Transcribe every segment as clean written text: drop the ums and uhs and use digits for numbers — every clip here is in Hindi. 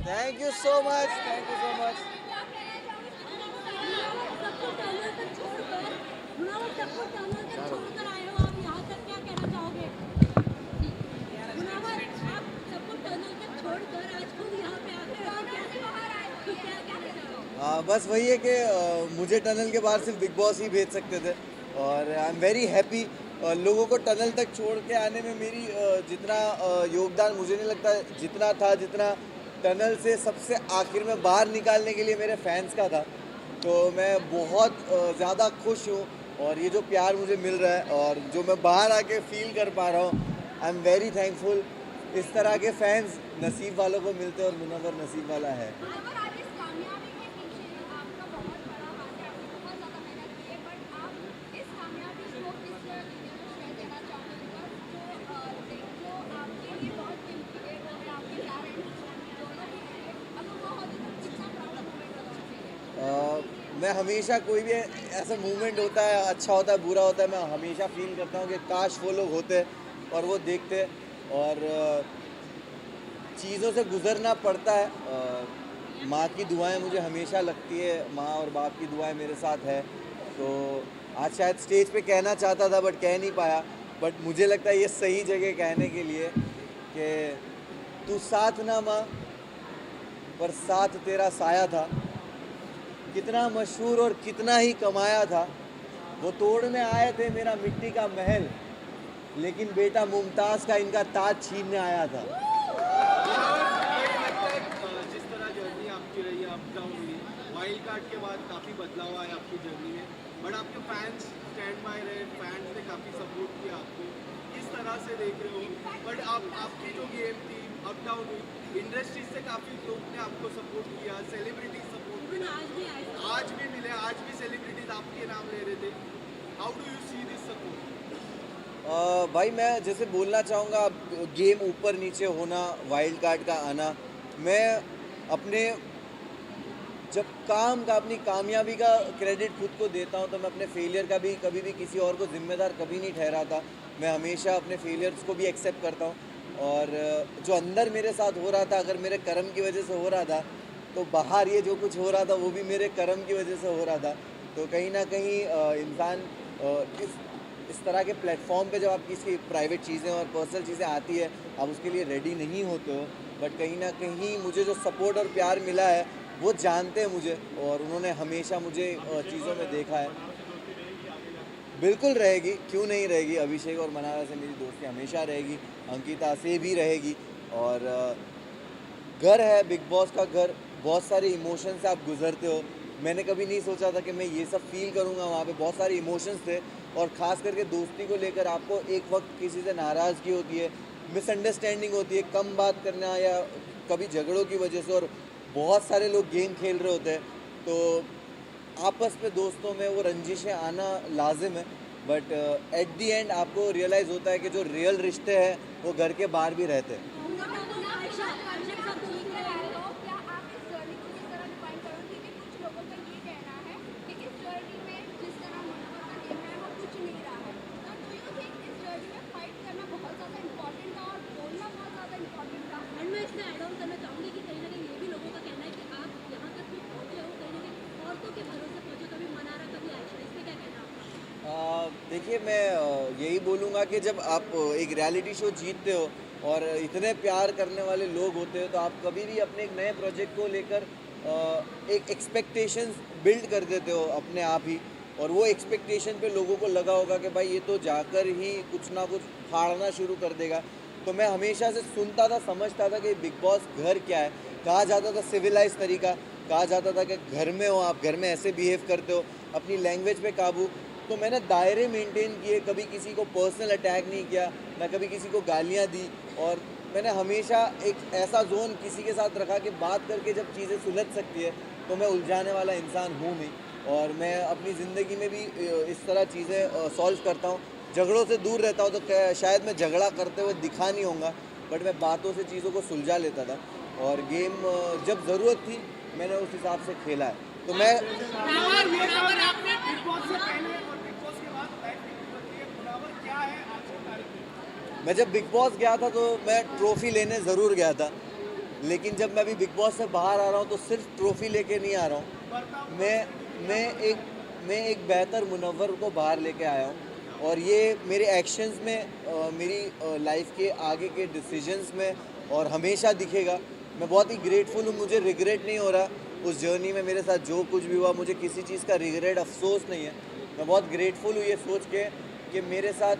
Thank you so much, thank you so much. सबको टनल तक छोड़कर मुनावर सबको टनल तक छोड़कर आए हो आप यहाँ तक क्या कहना चाहोगे मुनावर आप सबको टनल तक छोड़कर आज खुद यहाँ पे आकर क्या कहना चाहोगे बस वही है कि मुझे टनल के बाहर सिर्फ बिग बॉस ही भेज सकते थे और आई एम वेरी हैप्पी। लोगों को टनल तक छोड़ के आने में मेरी जितना योगदान मुझे नहीं लगता जितना था, जितना टनल से सबसे आखिर में बाहर निकालने के लिए मेरे फैंस का था। तो मैं बहुत ज़्यादा खुश हूँ और ये जो प्यार मुझे मिल रहा है और जो मैं बाहर आके फील कर पा रहा हूँ, आई एम वेरी थैंकफुल। इस तरह के फैंस नसीब वालों को मिलते हैं और मुनव्वर नसीब वाला है। अगर आप इस कामयाबी के पीछे आपका बहुत बड़ा हाथ है आपने बहुत ज़्यादा मेहनत की है बट आप इस कामयाबी को किस श्रेय देना चाहोगे जो आपके लिए बहुत कीमती है वो है आपके पेरेंट्स दोनों के लिए अब वो बहुत कितना प्राउड मोमेंट होना चाहिए मैं हमेशा कोई भी ऐसा मूवमेंट होता है, अच्छा होता है, बुरा होता है, मैं हमेशा फील करता हूँ कि काश वो लोग होते और वो देखते और चीज़ों से गुज़रना पड़ता है। माँ की दुआएं मुझे हमेशा लगती है, माँ और बाप की दुआएं मेरे साथ है। तो आज शायद स्टेज पे कहना चाहता था बट कह नहीं पाया, बट मुझे लगता है ये सही जगह कहने के लिए कि तू साथ ना माँ पर साथ तेरा साया था, कितना मशहूर और कितना ही कमाया था, वो तोड़ने आए थे मेरा मिट्टी का महल, लेकिन बेटा मुमताज़ का इनका ताज छीनने आया था। जिस तरह जर्नी आपकी रही है, अप डाउन हुई, वाइल्ड कार्ड के बाद काफ़ी बदलाव आया आपकी जर्नी में, बट आपके फैंस स्टैंड बाय रहे, फैंस ने काफ़ी सपोर्ट किया आपको, किस तरह से देख रहे हो? बट आपकी जो गेम थी अप डाउन हुई, इंडस्ट्री से काफ़ी लोग ने आपको सपोर्ट किया, सेलिब्रिटी सपोर्ट मिला, आज भी मिले, आज भी सेलिब्रिटीज आपके नाम ले रहे थे। How do you see this support? भाई मैं जैसे बोलना चाहूँगा, गेम ऊपर नीचे होना, वाइल्ड कार्ड का आना, मैं अपने जब काम का, अपनी कामयाबी का क्रेडिट खुद को देता हूँ, तो मैं अपने फेलियर का भी कभी भी किसी और को जिम्मेदार कभी नहीं ठहराता। मैं हमेशा अपने फेलियर्स को भी एक्सेप्ट करता हूँ और जो अंदर मेरे साथ हो रहा था, अगर मेरे कर्म की वजह से हो रहा था, तो बाहर ये जो कुछ हो रहा था वो भी मेरे कर्म की वजह से हो रहा था। तो कहीं ना कहीं इंसान इस तरह के प्लेटफॉर्म पे जब आप किसी प्राइवेट चीज़ें और पर्सनल चीज़ें आती है, आप उसके लिए रेडी नहीं होते हो, बट कहीं ना कहीं मुझे जो सपोर्ट और प्यार मिला है वो जानते हैं मुझे और उन्होंने हमेशा मुझे चीज़ों में देखा है। बिल्कुल रहेगी, क्यों नहीं रहेगी। अभिषेक और मनारा से मेरी दोस्ती हमेशा रहेगी, अंकिता से भी रहेगी। और घर है बिग बॉस का घर, बहुत सारे इमोशन से आप गुजरते हो। मैंने कभी नहीं सोचा था कि मैं ये सब फील करूँगा। वहाँ पे बहुत सारे इमोशंस थे और ख़ास करके दोस्ती को लेकर आपको एक वक्त किसी से नाराज़गी होती है, मिसअंडरस्टैंडिंग होती है, कम बात करना या कभी झगड़ों की वजह से, और बहुत सारे लोग गेम खेल रहे होते हैं, तो आपस में दोस्तों में वो रंजिशें आना लाजिम है। बट एट दी एंड आपको रियलाइज़ होता है कि जो रियल रिश्ते हैं वो घर के बाहर भी रहते हैं। देखिए मैं यही बोलूँगा कि जब आप एक रियलिटी शो जीतते हो और इतने प्यार करने वाले लोग होते हो, तो आप कभी भी अपने एक नए प्रोजेक्ट को लेकर एक एक्सपेक्टेशंस बिल्ड कर देते हो अपने आप ही। और वो एक्सपेक्टेशन पे लोगों को लगा होगा कि भाई ये तो जाकर ही कुछ ना कुछ फाड़ना शुरू कर देगा। तो मैं हमेशा से सुनता था, समझता था कि बिग बॉस घर क्या है। कहा जाता था सिविलाइज तरीका, कहा जाता था कि घर में हो आप, घर में ऐसे बिहेव करते हो, अपनी लैंग्वेज पे काबू। तो मैंने दायरे मेंटेन किए, कभी किसी को पर्सनल अटैक नहीं किया, ना कभी किसी को गालियाँ दी। और मैंने हमेशा एक ऐसा जोन किसी के साथ रखा कि बात करके जब चीज़ें सुलझ सकती है, तो मैं उलझाने वाला इंसान हूँ नहीं। और मैं अपनी ज़िंदगी में भी इस तरह चीज़ें सॉल्व करता हूँ। झगड़ों से दूर रहता हूँ, तो शायद मैं झगड़ा करते हुए दिखा नहीं होऊंगा, बट मैं बातों से चीज़ों को सुलझा लेता था। और गेम जब ज़रूरत थी मैंने उस हिसाब से खेला है। तो मैं मुनावर आपने बिग बॉस से पहले और बिग बॉस के बाद लाइफ में बदली है, मुनावर क्या है आज की तारीख में? मैं जब बिग बॉस गया था तो मैं ट्रॉफ़ी लेने ज़रूर गया था, लेकिन जब मैं अभी बिग बॉस से बाहर आ रहा हूँ तो सिर्फ ट्रॉफी लेके नहीं आ रहा हूँ। मैं एक बेहतर मुनव्वर को बाहर लेके आया हूँ और ये मेरे एक्शंस में मेरी लाइफ के आगे के डिसीजंस में और हमेशा दिखेगा। मैं बहुत ही ग्रेटफुल हूँ, मुझे रिग्रेट नहीं हो रहा उस जर्नी में मेरे साथ जो कुछ भी हुआ, मुझे किसी चीज़ का रिग्रेट अफसोस नहीं है। मैं बहुत ग्रेटफुल हूँ ये सोच के कि मेरे साथ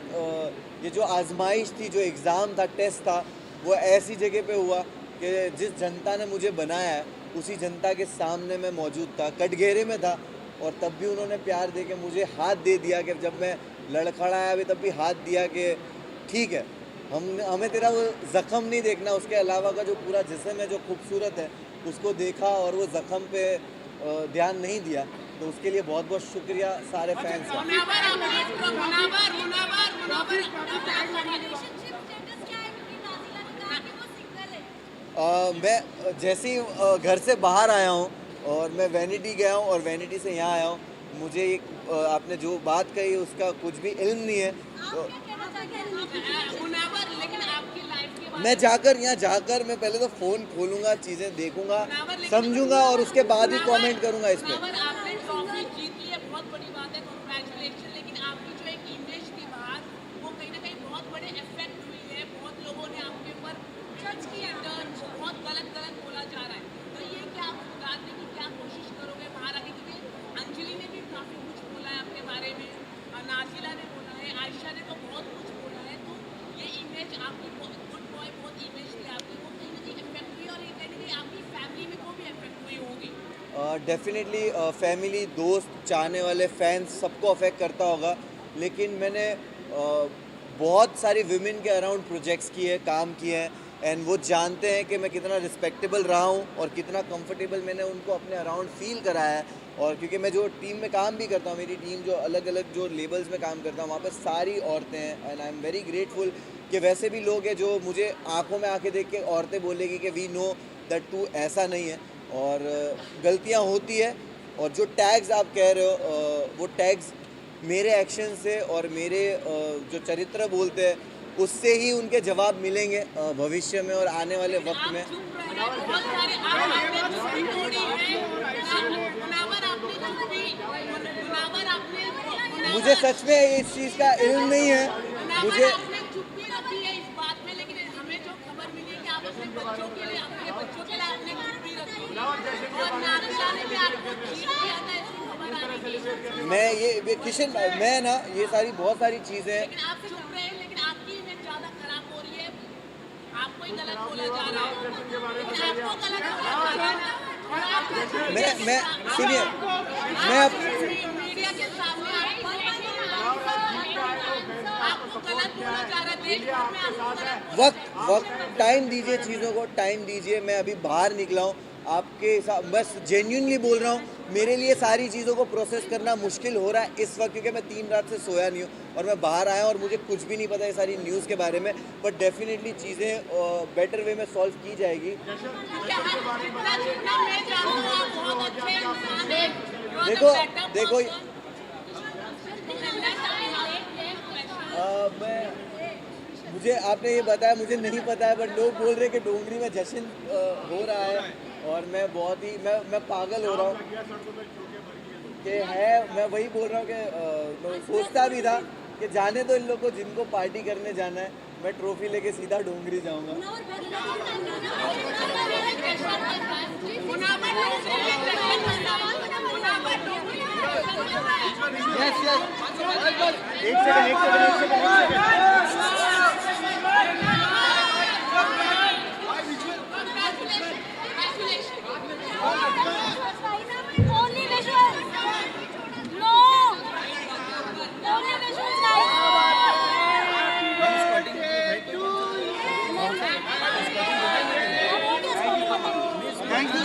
ये जो आजमाइश थी, जो एग्ज़ाम था, टेस्ट था, वो ऐसी जगह पे हुआ कि जिस जनता ने मुझे बनाया है उसी जनता के सामने मैं मौजूद था, कटघरे में था, और तब भी उन्होंने प्यार दे के मुझे हाथ दे दिया कि जब मैं लड़खड़ाया भी तब भी हाथ दिया कि ठीक है, हमें तेरा वो ज़ख़म नहीं देखना, उसके अलावा का जो पूरा जिस्म है जो खूबसूरत है उसको देखा और वो ज़ख़म पे ध्यान नहीं दिया। तो उसके लिए बहुत बहुत शुक्रिया सारे फैंस का। मैं जैसे ही घर से बाहर आया हूँ और मैं वैनिटी गया हूँ और वैनिटी से यहाँ आया हूँ, मुझे एक आपने जो बात कही उसका कुछ भी इल्म नहीं है। तो मैं यहाँ जाकर मैं पहले तो फ़ोन खोलूँगा, चीज़ें देखूँगा, समझूँगा और उसके बाद ही कमेंट करूँगा इस पर। आपने ट्रॉफी जीत ली है, बहुत बड़ी बात है, कांग्रेचुलेशन। लेकिन आपकी जो एक इमेज थी बाहर, वो कहीं ना कहीं बहुत बड़े इफेक्ट हुई है। बहुत लोगों ने आपके ऊपर जज किया, बहुत गलत बोला जा रहा है। तो ये क्या आप सुधारने की क्या कोशिश करोगे बाहर आके? क्योंकि अंजलि ने भी काफ़ी कुछ बोला है आपके बारे में, नाजिला ने बोला है, आयशा ने तो बहुत कुछ बोला है। तो ये इमेज आपकी गुड बॉय बहुत इमेज थी आपकी, वो कहीं ना कहीं इफेक्ट हुई और ये कहीं ना कहीं आपकी फैमिली में को भी इफेक्ट हुई होगी। डेफिनेटली फैमिली, दोस्त, चाहने वाले फैंस सबको अफेक्ट करता होगा, लेकिन मैंने बहुत सारी विमेन के अराउंड प्रोजेक्ट्स किए, काम किए हैं, एंड वो जानते हैं कि मैं कितना रिस्पेक्टेबल रहा हूँ और कितना कंफर्टेबल मैंने उनको अपने अराउंड फील कराया है। और क्योंकि मैं जो टीम में काम भी करता हूँ, मेरी टीम जो अलग अलग जो लेबल्स में काम करता हूँ, वहाँ पर सारी औरतें हैं, and I am very grateful कि वैसे भी लोग हैं जो मुझे आंखों में आंखें देख के औरतें बोलेगी कि वी नो दैट तू ऐसा नहीं है, और गलतियाँ होती है। और जो टैग्स आप कह रहे हो वो टैग्स मेरे एक्शन से और मेरे जो चरित्र बोलते हैं उससे ही उनके जवाब मिलेंगे भविष्य में और आने वाले वक्त में। मुझे सच में इस चीज़ का इल्म नहीं है, मुझे मैं ये किशन, मैं ना ये सारी बहुत सारी चीज़ें, लेकिन आप चुप रहे, लेकिन आपकी इमेज ज्यादा खराब हो रही है, आपको ही गलत बोला जा रहा है, आपको गलत बोला जा रहा है। मैं सुनिए, मैं मीडिया के सामने आपको गलत बोला जा रहा है, देश में वक्त टाइम दीजिए, चीज़ों को टाइम दीजिए। मैं अभी बाहर निकला हूँ, आपके साथ बस जेन्युइनली बोल रहा हूँ, मेरे लिए सारी चीज़ों को प्रोसेस करना मुश्किल हो रहा है इस वक्त, क्योंकि मैं 3 रात से सोया नहीं हूँ और मैं बाहर आया और मुझे कुछ भी नहीं पता है सारी न्यूज़ के बारे में। बट डेफिनेटली चीज़ें बेटर वे में सॉल्व की जाएगी। देखो मैं मुझे आपने ये बताया, मुझे नहीं पता है, बट लोग बोल रहे हैं कि डोंगरी में जश्न हो रहा है और मैं बहुत ही मैं पागल हो रहा हूँ कि है। मैं वही बोल रहा हूँ कि मैं सोचता भी था कि जाने तो इन लोग को, जिनको पार्टी करने जाना है, मैं ट्रॉफी लेके सीधा डोंगरी जाऊँगा। एक सेकंड